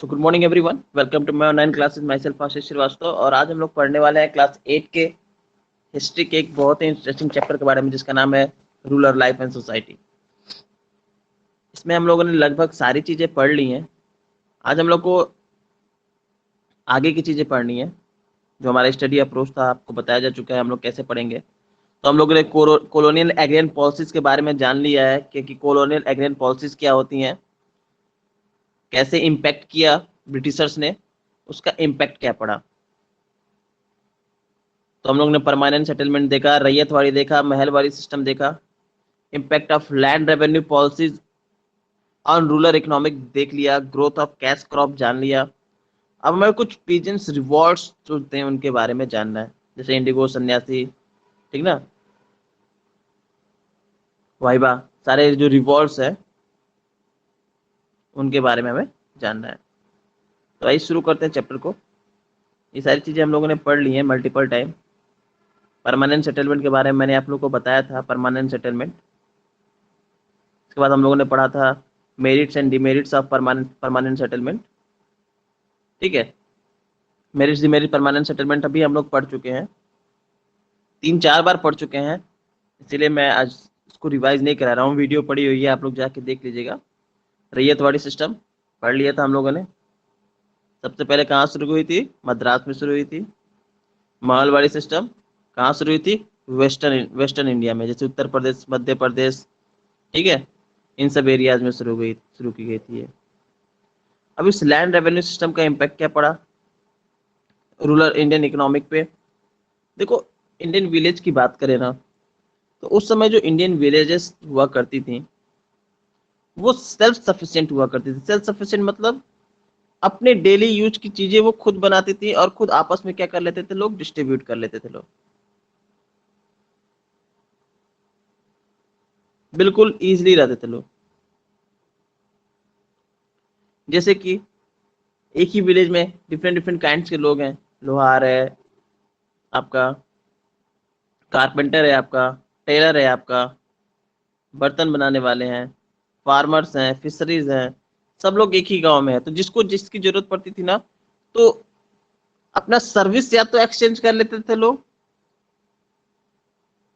So good morning everyone, welcome to my online classes. Myself Ashish Srivastava और आज हम लोग पढ़ने वाले हैं क्लास 8 के हिस्ट्री के एक बहुत ही इंटरेस्टिंग चैप्टर के बारे में जिसका नाम है रूरल लाइफ एंड सोसाइटी। इसमें हम लोगों ने लगभग सारी चीज़ें पढ़ ली हैं। आज हम लोग को आगे की चीज़ें पढ़नी है। जो हमारा स्टडी अप्रोच था आपको बताया जा चुका है, हम लोग कैसे पढ़ेंगे। तो हम लोगों ने कॉलोनियल एग्रियन पॉलिसीज के बारे में जान लिया है कि कॉलोनियल एग्रियन पॉलिसीज क्या होती हैं, कैसे इम्पैक्ट किया ब्रिटिशर्स ने, उसका इम्पैक्ट क्या पड़ा। तो हम लोग ने परमानेंट सेटलमेंट देखा, रैयतवाड़ी देखा, महलवाड़ी सिस्टम देखा, impact of land revenue policies on rural economic देख लिया, ग्रोथ ऑफ कैश क्रॉप जान लिया। अब हमें कुछ पीजेंट्स रिवॉर्ड्स जो होते हैं उनके बारे में जानना है, जैसे इंडिगो, सन्यासी, ठीक ना, वाइबा, सारे जो रिवॉर्ड्स है उनके बारे में हमें जानना है। तो आइए शुरू करते हैं चैप्टर को। ये सारी चीज़ें हम लोगों ने पढ़ ली हैं मल्टीपल टाइम। परमानेंट सेटलमेंट के बारे में मैंने आप लोगों को बताया था, परमानेंट सेटलमेंट। इसके बाद हम लोगों ने पढ़ा था merits and demerits of permanent settlement. ठीक है, मेरिट्स डिमेरिट परमानेंट सेटलमेंट अभी हम लोग पढ़ चुके हैं, 3-4 बार पढ़ चुके हैं, इसीलिए मैं आज इसको रिवाइज नहीं करा रहा हूँ। वीडियो पड़ी हुई है, आप लोग जाके देख लीजिएगा। रैयतवाड़ी सिस्टम पढ़ लिया था हम लोगों ने। सबसे पहले कहाँ शुरू हुई थी? मद्रास में शुरू हुई थी। महलवाड़ी सिस्टम कहाँ शुरू हुई थी? वेस्टर्न इंडिया में, जैसे उत्तर प्रदेश, मध्य प्रदेश, ठीक है, इन सब एरियाज में शुरू की गई थी ये। अब इस लैंड रेवेन्यू सिस्टम का इम्पैक्ट क्या पड़ा रूरल इंडियन इकोनॉमिक पे? देखो, इंडियन विलेज की बात करें ना, तो उस समय जो इंडियन विलेजेस हुआ करती थी वो सेल्फ सफिशिएंट हुआ करती थी। सेल्फ सफिशिएंट मतलब अपने डेली यूज की चीजें वो खुद बनाती थी और खुद आपस में क्या कर लेते थे, लोग डिस्ट्रीब्यूट कर लेते थे। लोग बिल्कुल इजीली रहते थे लोग। जैसे कि एक ही विलेज में डिफरेंट डिफरेंट काइंड्स के लोग हैं। लोहार है आपका, कारपेंटर है आपका, टेलर है आपका, बर्तन बनाने वाले हैं, फार्मर्स हैं, फिशरीज हैं, सब लोग एक ही गांव में है। तो जिसको जिसकी जरूरत पड़ती थी ना, तो अपना सर्विस या तो एक्सचेंज कर लेते थे लोग।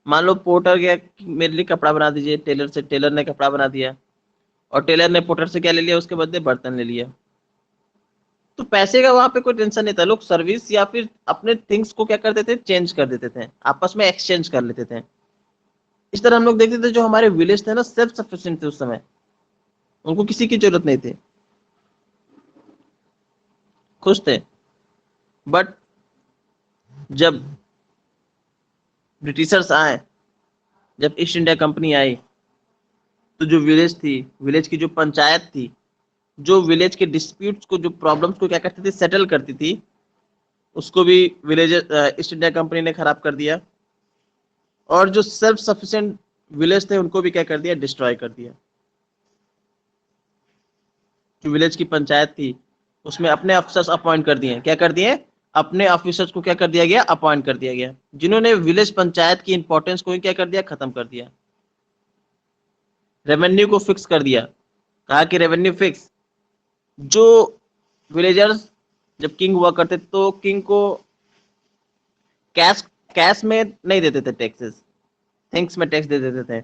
मान लो पोर्टर गया कि मेरे लिए कपड़ा बना दीजिए टेलर से, टेलर ने कपड़ा बना दिया और टेलर ने पोर्टर से क्या ले लिया, उसके बदले बर्तन ले लिया। तो पैसे का वहां पे कोई टेंशन नहीं था, लोग सर्विस या फिर अपने थिंग्स को क्या करते थे, चेंज कर देते थे, आपस में एक्सचेंज कर लेते थे। इस तरह हम लोग देखते थे जो हमारे विलेज थे ना, सेल्फ सफिशिएंट थे उस समय, उनको किसी की जरूरत नहीं थी, खुश थे। बट जब ब्रिटिशर्स आए, जब ईस्ट इंडिया कंपनी आई, तो जो विलेज थी, विलेज की जो पंचायत थी, जो विलेज के डिस्प्यूट्स को, जो प्रॉब्लम्स को क्या करती थी, सेटल करती थी, उसको भी विलेज ईस्ट इंडिया कंपनी ने खराब कर दिया। और जो सेल्फ सफिशिएंट विलेज थे उनको भी क्या कर दिया, डिस्ट्रॉय कर दिया। जो विलेज की पंचायत थी उसमें अपने अफसर्स अपॉइंट कर दिए। क्या कर दिए? अपने ऑफिसर्स को क्या कर दिया गया, अपॉइंट कर दिया गया, जिन्होंने विलेज पंचायत की इंपॉर्टेंस को ही क्या कर दिया, खत्म कर दिया। रेवेन्यू को फिक्स कर दिया। कहा कि रेवेन्यू फिक्स। जो विलेजर्स जब किंग हुआ करते तो किंग को कैश कैश में नहीं देते थे टैक्सेस, थिंग्स में टैक्स दे देते थे।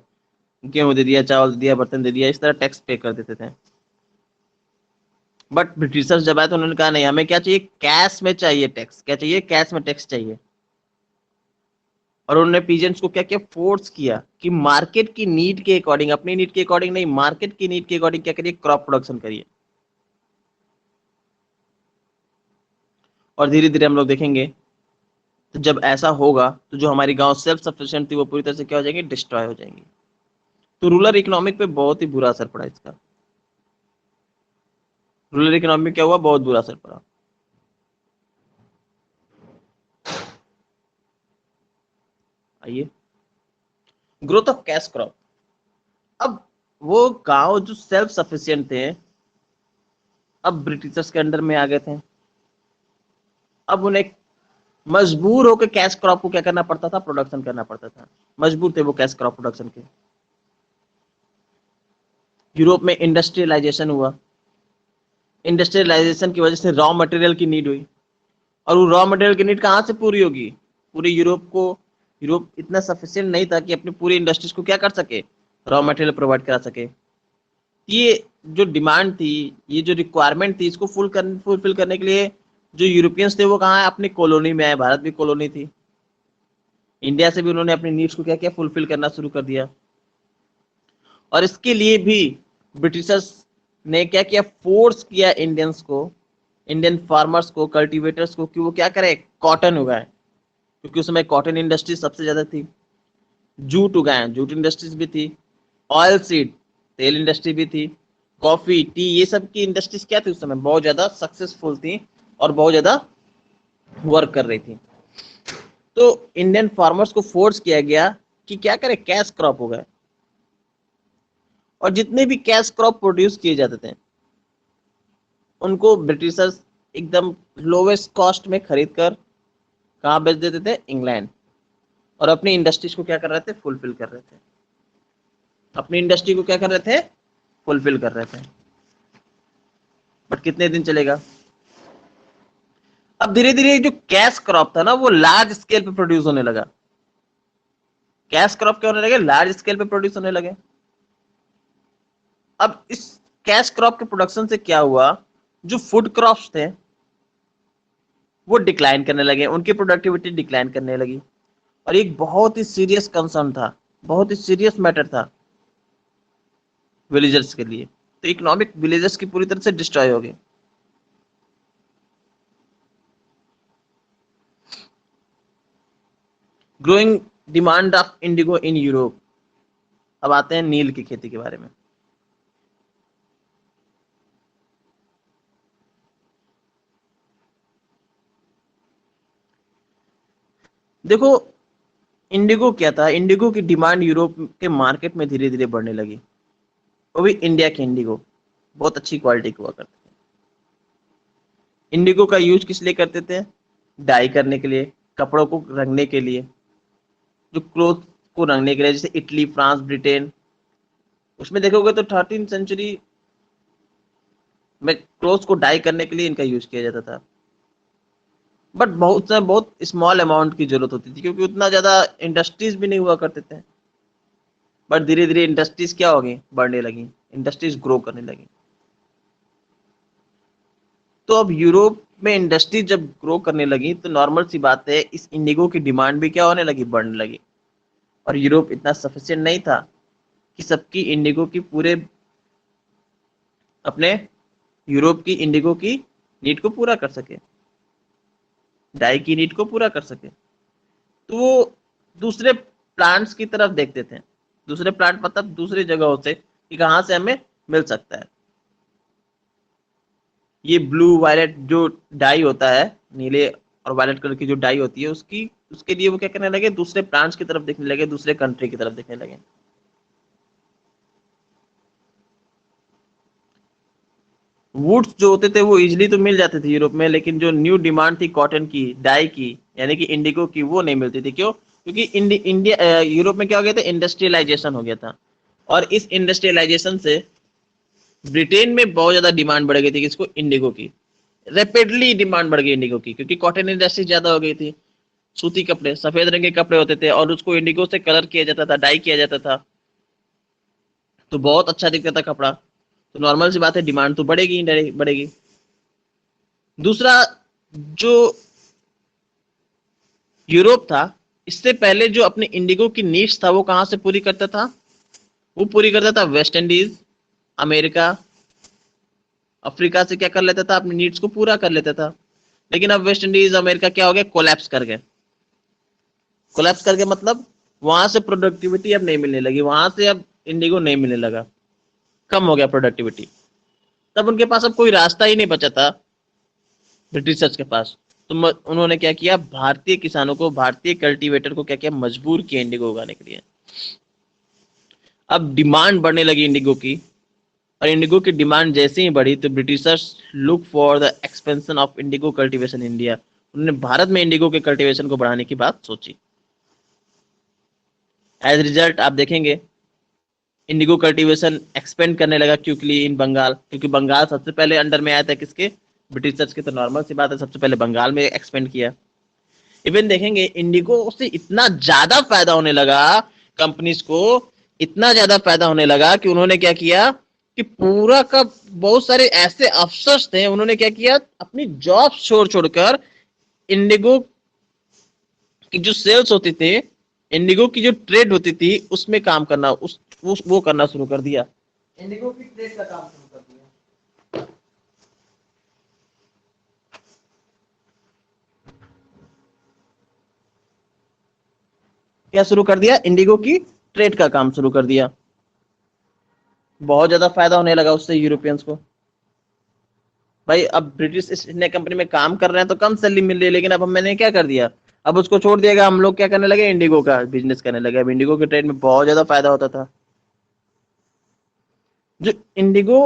गेहूं दे दिया, चावल दे दिया, बर्तन दे दिया, इस तरह टैक्स पे कर देते थे। बट ब्रिटिशर्स जब आए तो उन्होंने कहा नहीं, हमें क्या चाहिए, कैश में चाहिए टैक्स। क्या चाहिए? कैश में टैक्स चाहिए। और उन्होंने पीजेंट्स को क्या क्या फोर्स किया कि मार्केट की नीड के अकॉर्डिंग, अपनी नीड के अकॉर्डिंग नहीं, मार्केट की नीड के अकॉर्डिंग क्या करिए, क्रॉप प्रोडक्शन करिए। और धीरे धीरे हम लोग देखेंगे, तो जब ऐसा होगा तो जो हमारी गांव सेल्फ सफिशिएंट थी वो पूरी तरह से क्या हो जाएंगी, डिस्ट्रॉय हो जाएंगी। तो रूरल इकोनॉमिक पे बहुत ही बुरा असर पड़ा इसका। रूरल इकोनॉमिक क्या हुआ, बहुत बुरा असर पड़ा। आइए, ग्रोथ ऑफ कैश क्रॉप। अब वो गांव जो सेल्फ सफिशिएंट थे, अब ब्रिटिशर्स के अंडर में आ गए थे। अब उन्हें मजबूर होकर कैश क्रॉप को क्या करना पड़ता था, प्रोडक्शन करना पड़ता था। मजबूर थे वो कैश क्रॉप प्रोडक्शन के। यूरोप में इंडस्ट्रियलाइजेशन हुआ, इंडस्ट्रियलाइजेशन की वजह से रॉ मटेरियल की नीड हुई, और वो रॉ मटेरियल की नीड कहाँ से पूरी होगी? पूरे यूरोप इतना सफिशिएंट नहीं था कि अपनी पूरी इंडस्ट्रीज को क्या कर सके, रॉ मटेरियल प्रोवाइड करा सके। ये जो डिमांड थी, ये जो रिक्वायरमेंट थी, इसको फुलफिल करने के लिए जो यूरोपियंस थे वो कहाँ है, अपनी कॉलोनी में आए। भारत भी कॉलोनी थी, इंडिया से भी उन्होंने अपनी नीड्स को क्या किया, फुलफिल करना शुरू कर दिया। और इसके लिए भी ब्रिटिशर्स ने क्या किया, फोर्स किया इंडियंस को, इंडियन फार्मर्स को, कल्टीवेटर्स को, कि वो क्या करे, कॉटन उगाए, क्योंकि उस समय कॉटन इंडस्ट्री सबसे ज्यादा थी। जूट उगाए, जूट इंडस्ट्रीज भी थी। ऑयल सीड, तेल इंडस्ट्री भी थी। कॉफी, टी, ये सब की इंडस्ट्रीज क्या थी उस समय, बहुत ज्यादा सक्सेसफुल थी और बहुत ज्यादा वर्क कर रही थी। तो इंडियन फार्मर्स को फोर्स किया गया कि क्या करे, कैश क्रॉप उगाए। और जितने भी कैश क्रॉप प्रोड्यूस किए जाते थे उनको ब्रिटिशर्स एकदम लोवेस्ट कॉस्ट में खरीद कर कहाँ बेच देते थे, इंग्लैंड। और अपनी इंडस्ट्रीज को क्या कर रहे थे, फुलफिल कर रहे थे। अपनी इंडस्ट्री को क्या कर रहे थे, फुलफिल कर रहे थे। बट कितने दिन चलेगा? अब धीरे धीरे जो कैश क्रॉप था ना, वो लार्ज स्केल पे प्रोड्यूस होने लगा। कैश क्रॉप क्या होने लगे, लार्ज स्केल पे प्रोड्यूस होने लगे। अब इस कैश क्रॉप के प्रोडक्शन से क्या हुआ, जो फूड क्रॉप्स थे वो डिक्लाइन करने लगे, उनकी प्रोडक्टिविटी डिक्लाइन करने लगी। और एक बहुत ही सीरियस कंसर्न था, बहुत ही सीरियस मैटर था विलेजर्स के लिए। तो इकोनॉमिक विलेजर्स की पूरी तरह से डिस्ट्रॉय हो गई। Growing demand of Indigo in Europe. अब आते हैं नील की खेती के बारे में। देखो, इंडिगो क्या था, इंडिगो की डिमांड यूरोप के मार्केट में धीरे धीरे बढ़ने लगी। वो भी इंडिया के इंडिगो, बहुत अच्छी क्वालिटी के हुआ करते थे। इंडिगो का यूज किस लिए करते थे, डाई करने के लिए, कपड़ों को रंगने के लिए, जो क्लोथ को रंगने के लिए, जैसे इटली, फ्रांस, ब्रिटेन। उसमें देखोगे तो 13वीं सेंचुरी में क्लोथ्स को डाई करने के लिए इनका यूज किया जाता था। बट बहुत स्मॉल अमाउंट की जरूरत होती थी, क्योंकि उतना ज्यादा इंडस्ट्रीज भी नहीं हुआ करते थे। बट धीरे धीरे इंडस्ट्रीज क्या हो गई, बढ़ने लगी, इंडस्ट्रीज ग्रो करने लगी। तो अब यूरोप में इंडस्ट्री जब ग्रो करने लगी तो नॉर्मल सी बात है, इस इंडिगो की डिमांड भी क्या होने लगी, बढ़ने लगी। और यूरोप इतना सफिशिएंट नहीं था कि सबकी इंडिगो की पूरे अपने यूरोप की इंडिगो की नीड को पूरा कर सके, डाई की नीड को पूरा कर सके। तो वो दूसरे प्लांट्स की तरफ देखते थे। दूसरे प्लांट मतलब दूसरी जगहों से, कि कहाँ से हमें मिल सकता है। ये ब्लू वायलेट जो डाई होता है, नीले और वायलेट कलर की जो डाई होती है, उसकी उसके लिए वो क्या करने लगे, दूसरे प्लांट्स की तरफ देखने लगे, दूसरे कंट्री की तरफ देखने लगे। वुड्स जो होते थे वो इजिली तो मिल जाते थे यूरोप में, लेकिन जो न्यू डिमांड थी कॉटन की, डाई की, यानी कि इंडिगो की, वो नहीं मिलती थी। क्यों? क्योंकि इंडिया यूरोप में क्या हो गया था, इंडस्ट्रियलाइजेशन हो गया था। और इस इंडस्ट्रियलाइजेशन से ब्रिटेन में बहुत ज्यादा डिमांड बढ़ गई थी, किसको, इंडिगो की। रैपिडली डिमांड बढ़ गई इंडिगो की, क्योंकि कॉटन इंडस्ट्री ज्यादा हो गई थी। सूती कपड़े, सफेद रंग के कपड़े होते थे और उसको इंडिगो से कलर किया जाता था, डाई किया जाता था, तो बहुत अच्छा दिखता था कपड़ा। तो नॉर्मल सी बात है, डिमांड तो बढ़ेगी, बढ़ेगी। दूसरा, जो यूरोप था, इससे पहले जो अपने इंडिगो की नीड्स था वो कहां से पूरी करता था, वो पूरी करता था वेस्ट इंडीज, अमेरिका, अफ्रीका से क्या कर लेता था, अपनी नीड्स को पूरा कर लेता था। लेकिन अब वेस्ट इंडीज, अमेरिका क्या हो गया, कोलैप्स कर गए। कोलैप्स करके मतलब वहां से प्रोडक्टिविटी अब नहीं मिलने लगी, वहां से अब इंडिगो नहीं मिलने लगा, कम हो गया प्रोडक्टिविटी। तब उनके पास अब कोई रास्ता ही नहीं बचा था ब्रिटिशर्स के पास। तो उन्होंने क्या किया, भारतीय किसानों को, भारतीय कल्टीवेटर को क्या किया, मजबूर किया इंडिगो उगाने के लिए। अब डिमांड बढ़ने लगी इंडिगो की, और इंडिगो की डिमांड जैसे ही बढ़ी तो Britishers look for the expansion of Indigo cultivation India. उन्होंने भारत में इंडिगो के कल्टीवेशन को बढ़ाने की बात सोची। एज रिजल्ट आप देखेंगे इंडिगो कल्टीवेशन एक्सपेंड करने लगा क्विकली इन बंगाल, क्योंकि बंगाल सबसे पहले अंडर में आया था किसके, ब्रिटिशर्स के। तो नॉर्मल सी बात है, सबसे पहले बंगाल में एक्सपेंड किया। इवन देखेंगे इंडिगो से इतना ज्यादा फायदा होने लगा कंपनीज को, इतना ज्यादा फायदा होने लगा कि उन्होंने क्या किया कि पूरा का बहुत सारे ऐसे अफसर्स थे, उन्होंने क्या किया, अपनी जॉब छोड़ छोड़कर इंडिगो की जो सेल्स होती थी, इंडिगो की जो ट्रेड होती थी उसमें काम करना, वो करना शुरू कर दिया। इंडिगो की ट्रेड का काम शुरू कर दिया। क्या शुरू कर दिया, इंडिगो की ट्रेड का काम शुरू कर दिया। बहुत ज्यादा फायदा होने लगा उससे यूरोपियंस को। भाई अब ब्रिटिश ईस्ट इंडिया कंपनी में काम कर रहे हैं तो कम सैलरी मिल रही है, लेकिन अब मैंने क्या कर दिया, अब उसको छोड़ दिएगा, हम लोग क्या करने लगे, इंडिगो का बिजनेस करने लगे। अब इंडिगो के ट्रेड में बहुत ज्यादा फायदा होता था। जो इंडिगो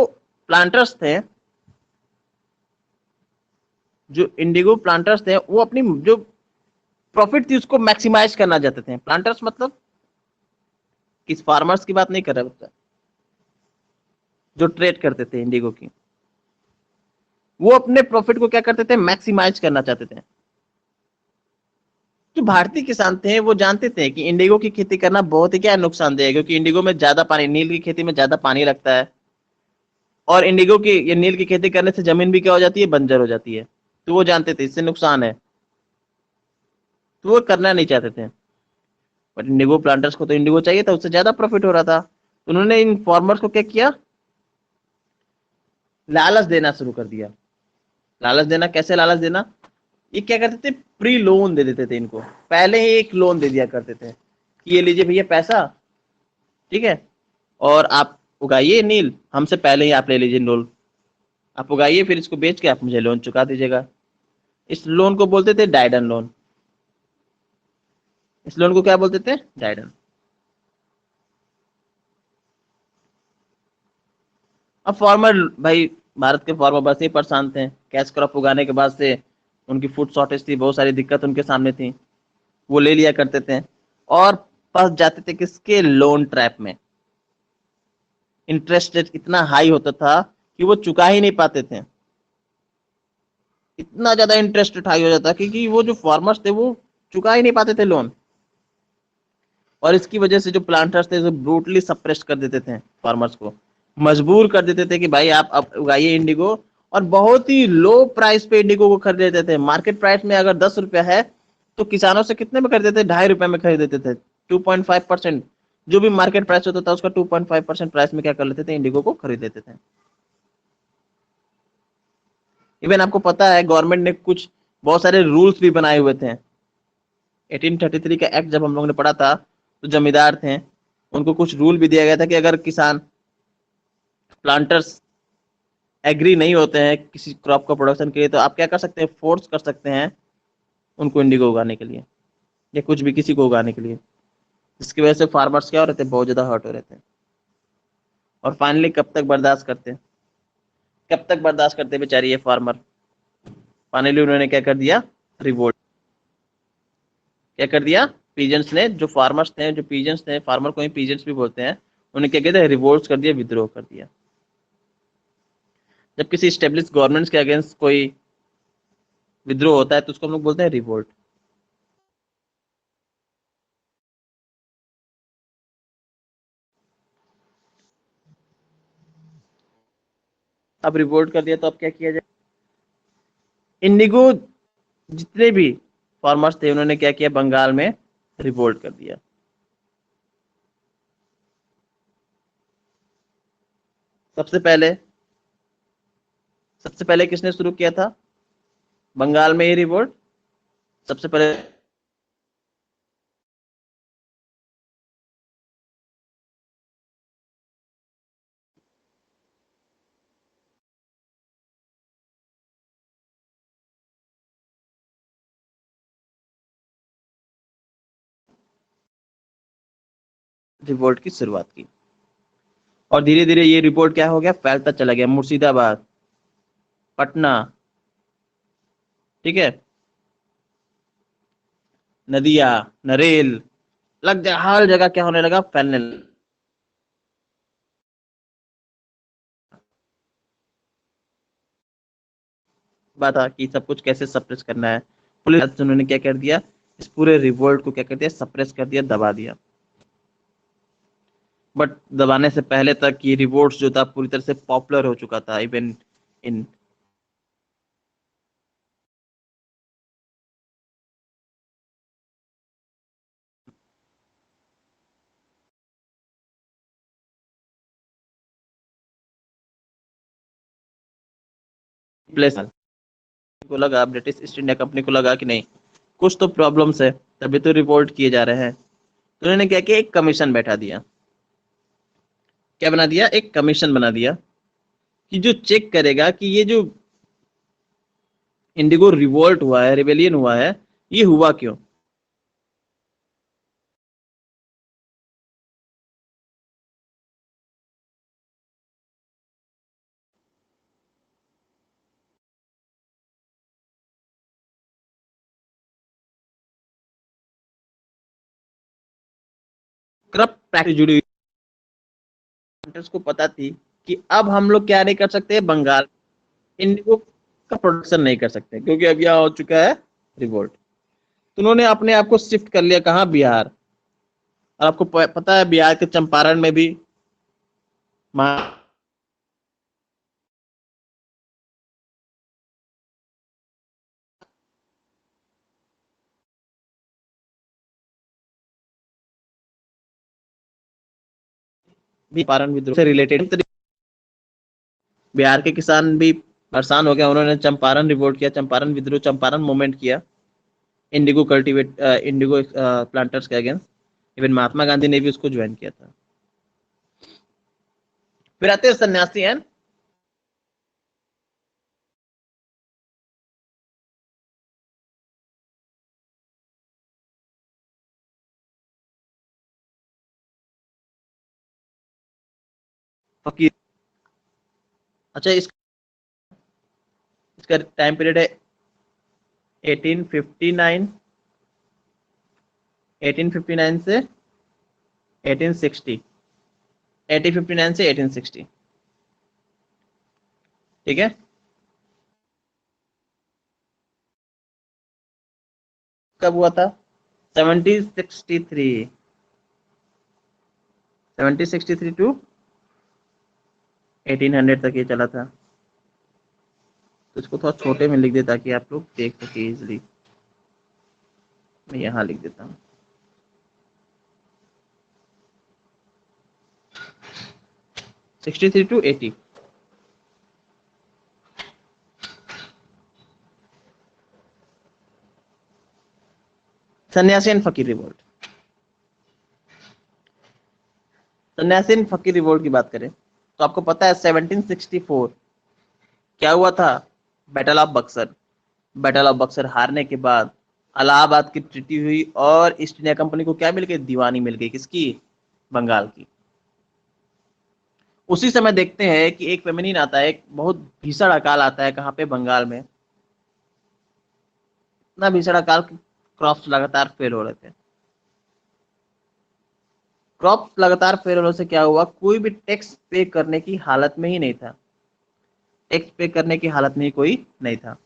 प्लांटर्स थे, जो इंडिगो प्लांटर्स थे, वो अपनी जो प्रॉफिट थी उसको मैक्सिमाइज करना चाहते थे। प्लांटर्स मतलब किस, फार्मर्स की बात नहीं कर रहा बच्चा, जो ट्रेड करते थे इंडिगो की, वो अपने प्रॉफिट को क्या करते थे, मैक्सिमाइज करना चाहते थे। जो भारतीय किसान थे वो जानते थे कि इंडिगो की खेती करना बहुत ही क्या नुकसानदेह है, क्योंकि इंडिगो में ज्यादा पानी, नील की खेती में ज्यादा पानी लगता है, और इंडिगो की, ये नील की खेती करने से जमीन भी क्या हो जाती है, बंजर हो जाती है। तो वो जानते थे इससे नुकसान है, तो वो करना नहीं चाहते थे। बट इंडिगो प्लांटर्स को तो इंडिगो चाहिए था, उससे ज्यादा प्रॉफिट हो रहा था। तो उन्होंने इन फार्मर्स को क्या किया, लालच देना शुरू कर दिया। लालच देना, कैसे लालच देना, ये क्या करते थे, प्री लोन दे देते थे इनको, पहले ही एक लोन दे दिया करते थे कि ये लीजिए भैया पैसा, ठीक है, और आप उगाइए नील, हमसे पहले ही आप ले लीजिए लोन, आप उगाइए, फिर इसको बेच के आप मुझे लोन चुका दीजिएगा। इस लोन को बोलते थे डाइडन लोन। इस लोन को क्या बोलते थे, डाइडन। अब फार्मर, भाई भारत के फार्मर बस ही परेशान थे, कैश क्रॉप उगाने के बाद से उनकी फूड शॉर्टेज थी, बहुत सारी दिक्कत उनके सामने थी, वो ले लिया करते थे और फंस जाते थे किसके, लोन ट्रैप में। इंटरेस्ट रेट इतना हाई होता था कि वो चुका ही नहीं पाते थे, इतना ज्यादा इंटरेस्ट रेट हाई हो जाता क्योंकि वो जो फार्मर्स थे वो चुका ही नहीं पाते थे लोन। और इसकी वजह से जो प्लांटर्स थे जो ब्रूटली सप्रेस कर देते थे फार्मर्स को, मजबूर कर देते थे कि भाई आप अब उगाइए इंडिगो, और बहुत ही लो प्राइस पे इंडिगो को खरीद लेते थे। मार्केट प्राइस में अगर 10 रुपया है तो किसानों से कितने में खरीदते थे, 2.5 रुपए में खरीद देते थे। 2.5%, जो भी मार्केट प्राइस होता था उसका 2.5% प्राइस में क्या कर लेते थे, इंडिगो को खरीद लेते थे। इवन आपको पता है गवर्नमेंट ने कुछ बहुत सारे रूल्स भी बनाए हुए थे। 1833 का एक्ट जब हम लोगों ने पढ़ा था, तो जमींदार थे, उनको कुछ रूल भी दिया गया था कि अगर किसान, प्लांटर्स एग्री नहीं होते हैं किसी क्रॉप का प्रोडक्शन के लिए, तो आप क्या कर सकते हैं, फोर्स कर सकते हैं उनको इंडिगो उगाने के लिए, या कुछ भी किसी को उगाने के लिए, जिसकी वजह से फार्मर्स क्या हो रहे थे, बहुत ज्यादा हर्ट हो रहे थे। और फाइनली कब तक बर्दाश्त करते, कब तक बर्दाश्त करते बेचारी ये फार्मर, फाइनली उन्होंने क्या कर दिया, रिवोल्ट। क्या कर दिया, पीजेंट्स ने, जो फार्मर्स थे, जो पीजेंट्स थे, फार्मर को ही पीजेंट्स भी बोलते हैं, उन्हें क्या कहते हैं, रिवोल्ट कर दिया, विद्रोह कर दिया। जब किसी स्टेब्लिश गवर्नमेंट्स के अगेंस्ट कोई विद्रोह होता है तो उसको हम लोग बोलते हैं रिवोल्ट। अब रिवोल्ट कर दिया तो अब क्या किया जाए, इंडिगो जितने भी फार्मर्स थे उन्होंने क्या किया, बंगाल में रिवोल्ट कर दिया। सबसे पहले, सबसे पहले किसने शुरू किया था, बंगाल में ही रिवोल्ट सबसे पहले। रिवोल्ट की शुरुआत की, और धीरे धीरे ये रिवोल्ट क्या हो गया, फैलता चला गया, मुर्शिदाबाद, पटना, ठीक है, नदिया, नरेल, लग जा, हर जगह क्या होने लगा, फैलने लगा। बात था कि सब कुछ कैसे सप्रेस करना है। पुलिस उन्होंने क्या कर दिया, इस पूरे रिवोल्ट को क्या कर दिया, सप्रेस कर दिया, दबा दिया। बट दबाने से पहले तक ये रिवोल्ट जो था पूरी तरह से पॉपुलर हो चुका था, इवन इन प्लेस को लगा, ब्रिटिश ईस्ट इंडिया कंपनी को लगा कि नहीं, कुछ तो प्रॉब्लम्स है, तभी तो रिवोल्ट किए जा रहे हैं। तो उन्होंने क्या किया, एक कमीशन बैठा दिया। क्या बना दिया, एक कमीशन बना दिया कि जो चेक करेगा कि ये जो इंडिगो रिवोल्ट हुआ है, रिवेलियन हुआ है, ये हुआ क्यों। करप्ट प्रैक्टिस जुड़ी हुई, हुंटर्स को पता थी कि अब हम लोग क्या नहीं कर सकते, बंगाल इंडिगो का प्रोडक्शन नहीं कर सकते, क्योंकि अब यहाँ हो चुका है रिवोल्ट। तो उन्होंने अपने आप को शिफ्ट कर लिया कहाँ, बिहार। और आपको पता है बिहार के चंपारण में भी भी चंपारण विद्रोह से रिलेटेड बिहार के किसान भी परेशान हो गए, उन्होंने चंपारण रिवोल्ट किया, चंपारण विद्रोह, चंपारण मूवमेंट किया, इंडिगो प्लांटर्स के अगेंस्ट। इवन महात्मा गांधी ने भी उसको ज्वाइन किया था। फिर आते हैं सन्यासी एंड फकीर। अच्छा, इसका टाइम पीरियड है 1859, 1859 से 1860, 1859 से 1860। ठीक है। कब हुआ था, 1763, 1763 टू 1800 तक ये चला था। तो इसको थोड़ा छोटे में लिख दे ताकि आप लोग देख सके इजिली। मैं यहाँ लिख देता हूँ 63 टू 80। सन्यासी एंड फकीर रिवोल्ट। सन्यासी एंड फकीर रिवोल्ट की बात करें तो आपको पता है 1764 क्या हुआ था, battle of Buxar. Battle of Buxar हारने के बाद इलाहाबाद की ट्रीटी हुई और ईस्ट इंडिया कंपनी को क्या मिल गई, दीवानी मिल गई, किसकी, बंगाल की। उसी समय देखते हैं कि एक फेमिनिन आता है, एक बहुत भीषण अकाल आता है, कहाँ पे, बंगाल में। इतना भीषण अकाल, क्रॉप्स लगातार फेल हो रहे थे। क्रॉप्स लगातार फेल होने से क्या हुआ, कोई भी टैक्स पे करने की हालत में ही नहीं था, टैक्स पे करने की हालत में ही कोई नहीं था।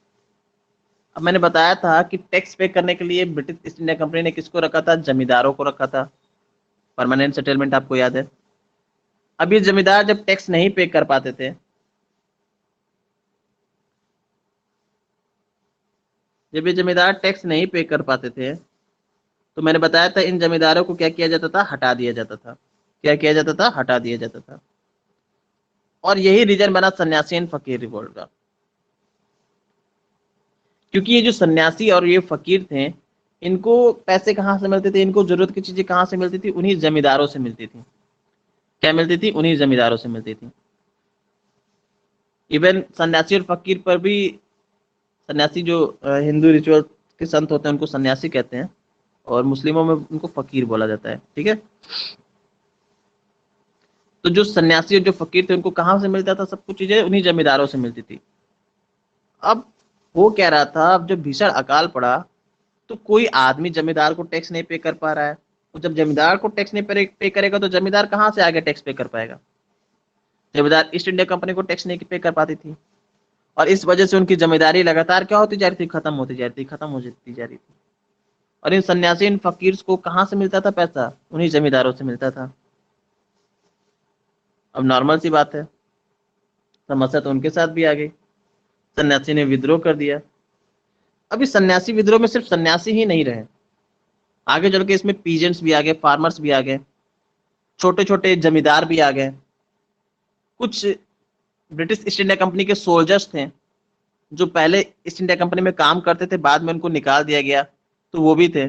अब मैंने बताया था कि टैक्स पे करने के लिए ब्रिटिश ईस्ट इंडिया कंपनी ने किसको रखा था, जमींदारों को रखा था। परमानेंट सेटलमेंट आपको याद है। अब ये जमींदार जब टैक्स नहीं पे कर पाते थे, जब ये जमींदार टैक्स नहीं पे कर पाते थे, तो मैंने बताया था इन जमींदारों को क्या किया जाता था, हटा दिया जाता था। क्या किया जाता था, हटा दिया जाता था। और यही रीजन बना सन्यासी एंड फकीर रिवोल्ट का। क्योंकि ये जो सन्यासी और ये फकीर थे, इनको पैसे कहाँ से मिलते थे, इनको जरूरत की चीजें कहाँ से मिलती थी, उन्हीं जमींदारों से मिलती थी। क्या मिलती थी, उन्हीं जमींदारों से मिलती थी। इवन सन्यासी और फकीर पर भी, सन्यासी जो हिंदू रिचुअल के संत होते हैं उनको सन्यासी कहते हैं, और मुस्लिमों में उनको फकीर बोला जाता है। ठीक है। तो जो सन्यासी और जो फकीर थे उनको कहाँ से मिलता था, सब कुछ चीजें उन्हीं जमींदारों से मिलती थी। अब वो कह रहा था, अब जब भीषण अकाल पड़ा तो कोई आदमी जमींदार को टैक्स नहीं पे कर पा रहा है। तो जब जमींदार को टैक्स नहीं पे करेगा तो जमींदार कहाँ से आगे टैक्स पे कर पाएगा। जमींदार ईस्ट इंडिया कंपनी को टैक्स नहीं पे कर पाती थी, और इस वजह से उनकी जमींदारी लगातार क्या होती जा रही थी, खत्म होती जा रही थी, खत्म हो जाती जा रही थी। और इन सन्यासी, इन फकीर को कहाँ से मिलता था पैसा, उन्हीं जमींदारों से मिलता था। अब नॉर्मल सी बात है, समस्या तो उनके साथ भी आ गई, सन्यासी ने विद्रोह कर दिया। अब इस सन्यासी विद्रोह में सिर्फ सन्यासी ही नहीं रहे, आगे चल के इसमें पीजेंट्स भी आ गए, फार्मर्स भी आ गए, छोटे छोटे जमींदार भी आ गए, कुछ ब्रिटिश ईस्ट इंडिया कंपनी के सोल्जर्स थे जो पहले ईस्ट इंडिया कंपनी में काम करते थे, बाद में उनको निकाल दिया गया, तो वो भी थे।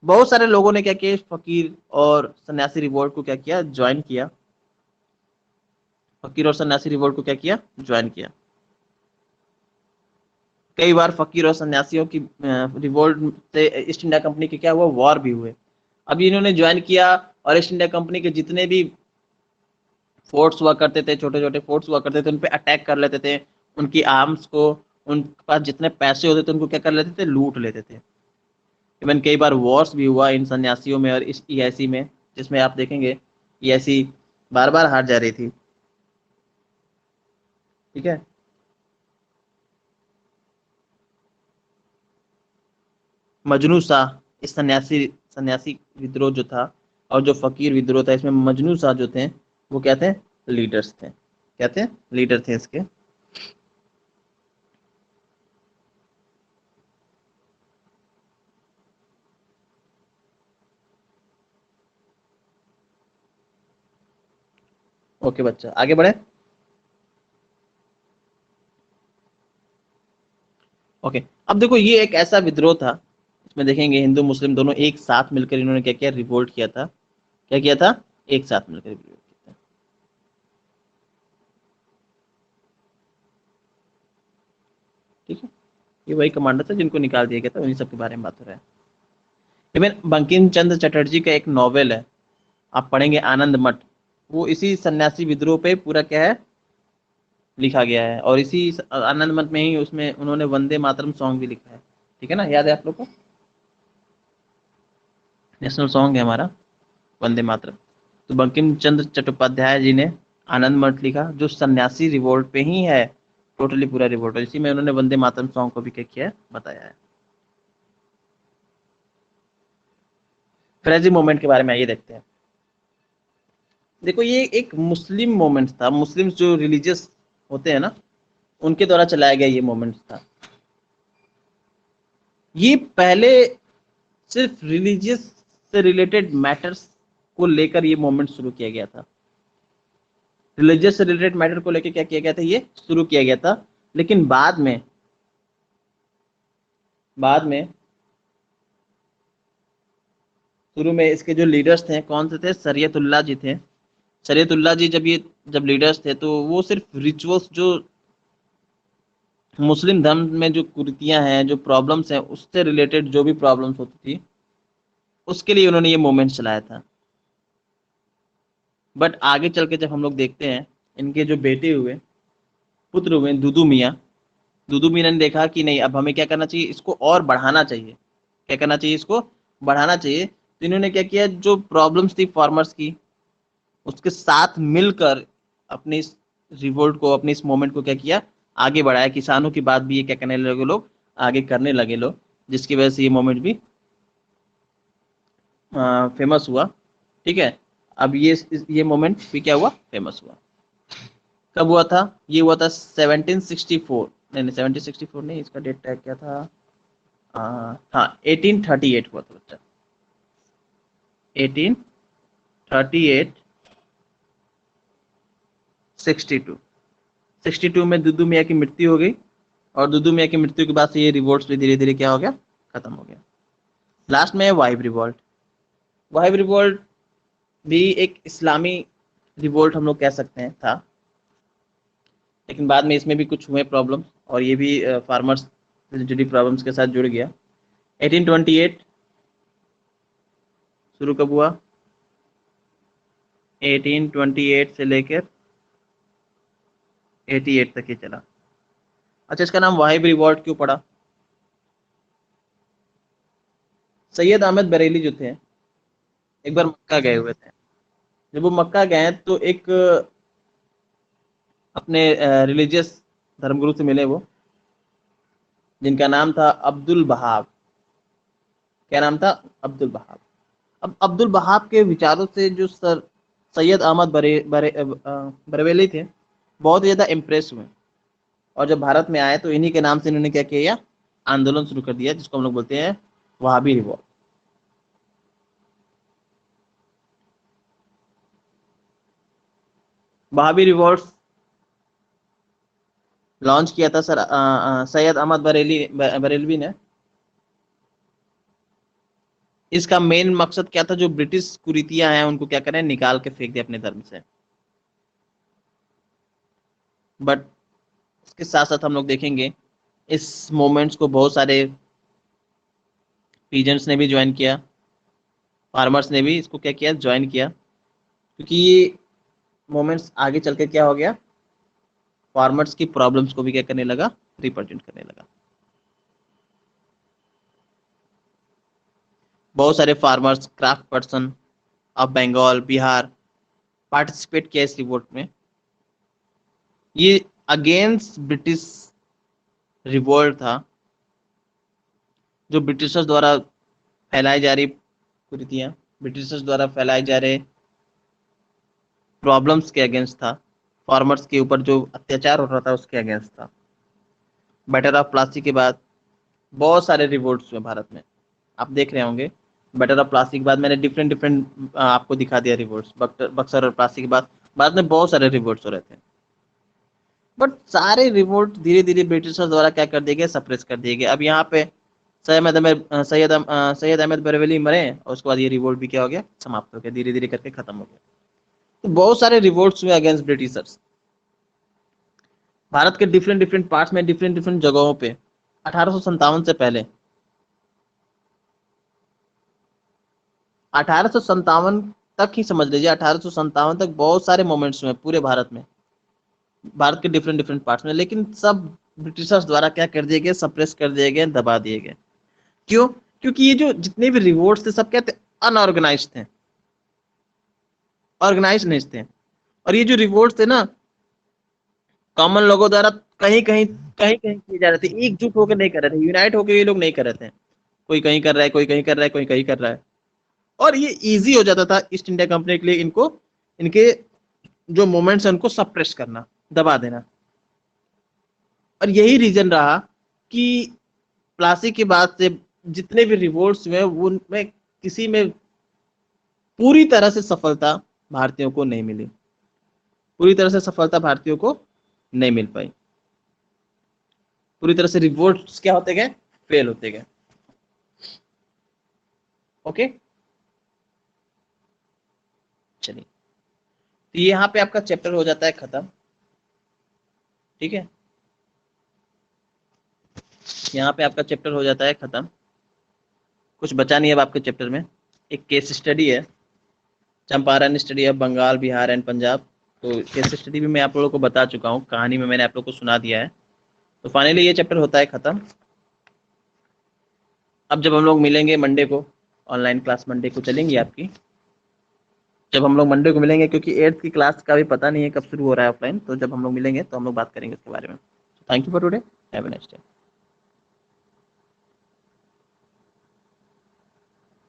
बहुत सारे लोगों ने क्या किया, फकीर और सन्यासी रिवोल्ट को क्या किया, ज्वाइन किया। फकीर और सन्यासी रिवोल्ट को क्या किया, ज्वाइन किया। कई बार फकीर और सन्यासियों की रिवोल्ट से ईस्ट इंडिया कंपनी के क्या हुआ, वॉर भी हुए। अभी इन्होंने ज्वाइन किया और ईस्ट इंडिया कंपनी के जितने भी फोर्ट्स हुआ करते थे, छोटे छोटे फोर्ट्स हुआ करते थे, उन पे अटैक कर लेते थे, उनकी आर्म्स को, उनके पास जितने पैसे होते थे उनको क्या कर लेते थे, लूट लेते थे। इवन कई बार वॉर्स भी हुआ इन सन्यासियों में और इस ईआईसी में, जिसमें आप देखेंगे ईआईसी बार बार हार जा रही थी। ठीक है, मजनू शाह, इस सन्यासी सन्यासी विद्रोह जो था और जो फकीर विद्रोह था, इसमें मजनू शाह जो थे वो क्या थे, लीडर्स थे। क्या थे, लीडर थे इसके। ओके बच्चा, आगे बढ़े। ओके, अब देखो ये एक ऐसा विद्रोह था, इसमें देखेंगे हिंदू मुस्लिम दोनों एक साथ मिलकर इन्होंने क्या किया, रिवोल्ट किया था। क्या किया था, एक साथ मिलकर रिवोल्ट किया था। ठीक है, ये वही कमांडर था जिनको निकाल दिया गया था, उन्हीं सब के बारे में बात हो रहा है। इवन बंकिम चंद्र चटर्जी का एक नॉवेल है, आप पढ़ेंगे, आनंद मठ, वो इसी सन्यासी विद्रोह पे पूरा क्या है, लिखा गया है। और इसी आनंद मठ में ही उसमें उन्होंने वंदे मातरम सॉन्ग भी लिखा है। ठीक है ना, याद है आप लोग को, नेशनल सॉन्ग है हमारा वंदे मातरम। तो बंकिम चंद्र चट्टोपाध्याय जी ने आनंद मठ लिखा, जो सन्यासी रिवोल्ट पे ही है, टोटली पूरा रिवोल्ट, और इसी में उन्होंने वंदे मातरम सॉन्ग को भी क्या किया है, बताया है। फ्रेजी मूवमेंट के बारे में आइए देखते हैं। देखो ये एक मुस्लिम मोमेंट था, मुस्लिम्स जो रिलीजियस होते हैं ना, उनके द्वारा चलाया गया ये मोमेंट था। ये पहले सिर्फ रिलीजियस से रिलेटेड मैटर्स को लेकर ये मूवमेंट शुरू किया गया था। रिलीजियस से रिलेटेड मैटर को लेकर क्या किया गया था, ये शुरू किया गया था। लेकिन बाद में शुरू में इसके जो लीडर्स थे कौन से थे, शरीयतुल्लाह जी थे। शरीयतुल्लाह जी जब लीडर्स थे, तो वो सिर्फ रिचुअल्स, जो मुस्लिम धर्म में जो कुरीतियां हैं, जो प्रॉब्लम्स हैं, उससे रिलेटेड जो भी प्रॉब्लम्स होती थी, उसके लिए उन्होंने ये मूवमेंट चलाया था। बट आगे चल के जब हम लोग देखते हैं, इनके जो बेटे हुए, पुत्र हुए, दुदू मियाँ, दुदू मियाँ ने देखा कि नहीं, अब हमें क्या करना चाहिए, इसको और बढ़ाना चाहिए। क्या करना चाहिए, इसको बढ़ाना चाहिए। तो इन्होंने क्या किया, जो प्रॉब्लम्स थी फार्मर्स की, उसके साथ मिलकर अपने इस रिवोल्ट को, अपने इस मूवमेंट को क्या किया, आगे बढ़ाया। किसानों की बात भी ये क्या करने लगे लोग, आगे करने लगे लोग, जिसकी वजह से ये मूवमेंट भी फेमस हुआ। ठीक है, अब ये मोमेंट भी क्या हुआ, फेमस हुआ। कब हुआ था, ये हुआ था 1764, नहीं नहीं 1764 नहीं, इसका डेट टैग क्या था, हाँ 1838 हुआ था बच्चा, 1838, 62, 62 में दुदू मियाँ की मृत्यु हो गई। और दुदू मियाँ की मृत्यु के बाद से ये रिवोल्ट भी धीरे धीरे क्या हो गया, खत्म हो गया। लास्ट में है वाइब रिवोल्ट। वाइब रिवोल्ट भी एक इस्लामी रिवोल्ट हम लोग कह सकते हैं था, लेकिन बाद में इसमें भी कुछ हुए प्रॉब्लम, और ये भी फार्मर्स रिलेटेड प्रॉब्लम्स के साथ जुड़ गया। 1828 शुरू कब हुआ, 1828 से लेकर 88 तक ही चला। अच्छा, इसका नाम वाहिब रिवॉर्ड क्यों पड़ा, सैयद अहमद बरेली जो थे, एक बार मक्का गए हुए थे। जब वो मक्का गए तो एक अपने रिलीजियस धर्मगुरु से मिले वो, जिनका नाम था अब्दुल बहाव। क्या नाम था? अब्दुल बहाव। अब अब्दुल बहाव के विचारों से जो सर सैयद अहमद बरेलवी थे, बहुत ज़्यादा इम्प्रेस हुए, और जब भारत में आए तो इन्हीं के नाम से इन्होंने क्या किया, आंदोलन शुरू कर दिया, जिसको हम लोग बोलते हैं Wahhabi revolt. Wahhabi revolt launch किया था सर सैयद अहमद बरेलवी ने। इसका मेन मकसद क्या था? जो ब्रिटिश कुरीतियां हैं उनको क्या करें, निकाल के फेंक दे अपने धर्म से। बट इसके साथ साथ हम लोग देखेंगे इस मूवमेंट्स को बहुत सारे पीजेंट्स ने भी ज्वाइन किया, फार्मर्स ने भी इसको क्या किया, ज्वाइन किया, क्योंकि ये मूवमेंट्स आगे चल के क्या हो गया, फार्मर्स की प्रॉब्लम्स को भी क्या करने लगा, रिप्रेजेंट करने लगा। बहुत सारे farmers, craft person of Bengal, Bihar participate किया इस रिवोल्ट में। ये अगेंस्ट ब्रिटिश रिवोल्ट था, जो ब्रिटिशर्स द्वारा फैलाई जा रही कुरीतियां, ब्रिटिशर्स द्वारा फैलाए जा रहे प्रॉब्लम्स के अगेंस्ट था, फार्मर्स के ऊपर जो अत्याचार हो रहा था उसके अगेंस्ट था। बैटल ऑफ प्लासी के बाद बहुत सारे रिवोल्ट्स हुए भारत में, आप देख रहे होंगे। बैटल ऑफ प्लासी के बाद मैंने डिफरेंट डिफरेंट आपको दिखा दिया रिवोल्ट्स। बक्सर और प्लासी के बाद भारत में बहुत सारे रिवोल्ट्स हो रहे थे, बट सारे रिवोल्ट धीरे धीरे ब्रिटिशर्स द्वारा क्या कर दिए गए, सप्रेस कर दिए गए। अब यहाँ पे सैयद अहमद बरेलवी मरे, और उसके बाद ये रिवोल्ट भी क्या हो गया, समाप्त हो गया, धीरे धीरे करके खत्म हो गया। तो बहुत सारे रिवोल्ट्स हुए अगेंस्ट ब्रिटिशर्स भारत के डिफरेंट डिफरेंट पार्ट्स में, डिफरेंट डिफरेंट जगहों पे। 1857 से पहले, 1857 तक ही समझ लीजिए, 1857 तक बहुत सारे मोमेंट्स हुए पूरे भारत में, भारत के डिफरेंट डिफरेंट पार्ट्स में, लेकिन सब ब्रिटिशर्स द्वारा क्या कर दिए गए, सप्रेस कर दिए गए, दबा दिए गए। क्यों? क्योंकि ये जो जितने भी रिवोल्ट्स थे सब क्या थे, अनऑर्गेनाइज थे, ऑर्गेनाइज नहीं थे। और ये जो रिवोल्ट्स थे ना, कॉमन लोगों द्वारा कहीं कहीं कहीं कहीं किए जा रहे थे, एकजुट होकर नहीं कर रहे थे, यूनाइट होकर ये लोग नहीं कर रहे थे। कोई कहीं कर रहा है, कोई कहीं कर रहा है, कोई कहीं कर रहा है, और ये इजी हो जाता था ईस्ट इंडिया कंपनी के लिए इनको, इनके जो मूवमेंट्स है उनको सप्रेस करना, दबा देना। और यही रीजन रहा कि प्लासी के बाद से जितने भी रिवोल्ट्स हुए उनमें किसी में पूरी तरह से सफलता भारतीयों को नहीं मिली, पूरी तरह से सफलता भारतीयों को नहीं मिल पाई। पूरी तरह से रिवोल्ट्स क्या होते गए, फेल होते गए। ओके, चलिए, तो यहाँ पे आपका चैप्टर हो जाता है खत्म। ठीक है, यहाँ पे आपका चैप्टर हो जाता है खत्म, कुछ बचा नहीं है अब आपके चैप्टर में। एक केस स्टडी है, चंपारण स्टडी है, बंगाल, बिहार एंड पंजाब। तो केस स्टडी भी मैं आप लोगों को बता चुका हूँ, कहानी में मैंने आप लोगों को सुना दिया है। तो फाइनली ये चैप्टर होता है खत्म। अब जब हम लोग मिलेंगे मंडे को, ऑनलाइन क्लास मंडे को चलेंगी आपकी, जब हम लोग मंडे को मिलेंगे, क्योंकि 8th की क्लास का भी पता नहीं है कब शुरू हो रहा है ऑफलाइन, तो जब हम लोग मिलेंगे तो हम लोग बात करेंगे इसके बारे में। Thank you for today, have a nice day.